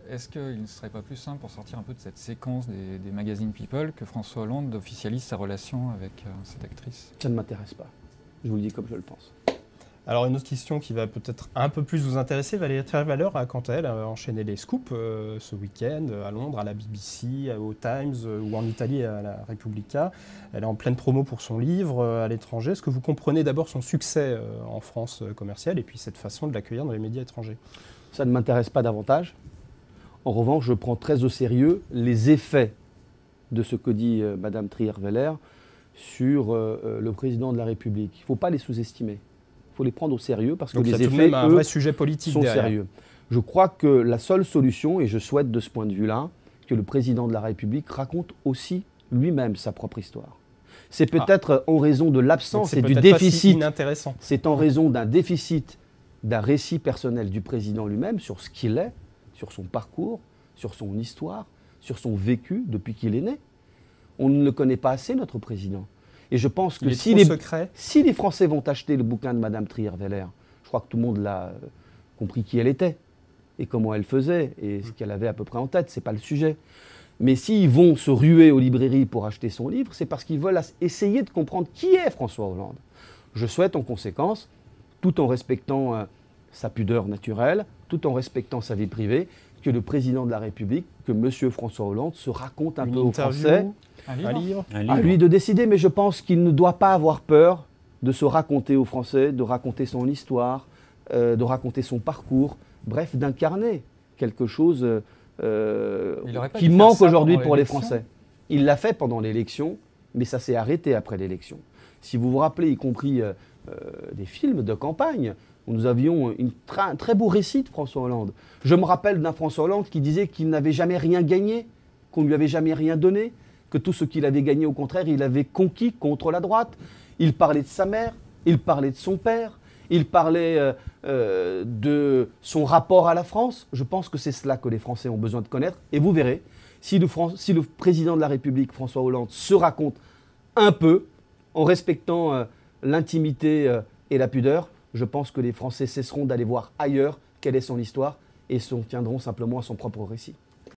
est-ce qu'il ne serait pas plus simple pour sortir un peu de cette séquence des magazines People que François Hollande officialise sa relation avec cette actrice? Ça ne m'intéresse pas. Je vous le dis comme je le pense. Alors une autre question qui va peut-être un peu plus vous intéresser, Valérie Trierweiler a quant à elle enchaîné les scoops ce week-end à Londres, à la BBC, au Times ou en Italie à la Repubblica. Elle est en pleine promo pour son livre à l'étranger. Est-ce que vous comprenez d'abord son succès en France commercial et puis cette façon de l'accueillir dans les médias étrangers? Ça ne m'intéresse pas davantage. En revanche, je prends très au sérieux les effets de ce que dit Madame Trierweiler sur le président de la République. Il ne faut pas les sous-estimer. Il faut les prendre au sérieux parce que donc les ça effets, un vrai sujet politique sont derrière. sérieux. Je crois que la seule solution, et je souhaite de ce point de vue-là, que le président de la République raconte aussi lui-même sa propre histoire. C'est peut-être en raison de l'absence et du déficit. C'est en raison d'un déficit d'un récit personnel du président lui-même sur ce qu'il est, sur son parcours, sur son histoire, sur son vécu depuis qu'il est né. On ne le connaît pas assez, notre président. Et je pense que si les Français vont acheter le bouquin de Madame Trierweiler, je crois que tout le monde l'a compris qui elle était et comment elle faisait et ce qu'elle avait à peu près en tête, ce n'est pas le sujet. Mais s'ils vont se ruer aux librairies pour acheter son livre, c'est parce qu'ils veulent essayer de comprendre qui est François Hollande. Je souhaite en conséquence, tout en respectant sa pudeur naturelle, tout en respectant sa vie privée, que le président de la République, que M. François Hollande se raconte un peu aux Français. Un livre. À lui de décider, mais je pense qu'il ne doit pas avoir peur de se raconter aux Français, de raconter son histoire, de raconter son parcours, bref, d'incarner quelque chose qui manque aujourd'hui pour les Français. Il l'a fait pendant l'élection, mais ça s'est arrêté après l'élection. Si vous vous rappelez, y compris des films de campagne, où nous avions un très beau récit de François Hollande. Je me rappelle d'un François Hollande qui disait qu'il n'avait jamais rien gagné, qu'on ne lui avait jamais rien donné, que tout ce qu'il avait gagné, au contraire, il avait conquis contre la droite. Il parlait de sa mère, il parlait de son père, il parlait de son rapport à la France. Je pense que c'est cela que les Français ont besoin de connaître. Et vous verrez, si le président de la République, François Hollande, se raconte un peu, en respectant l'intimité et la pudeur, je pense que les Français cesseront d'aller voir ailleurs quelle est son histoire et s'en tiendront simplement à son propre récit.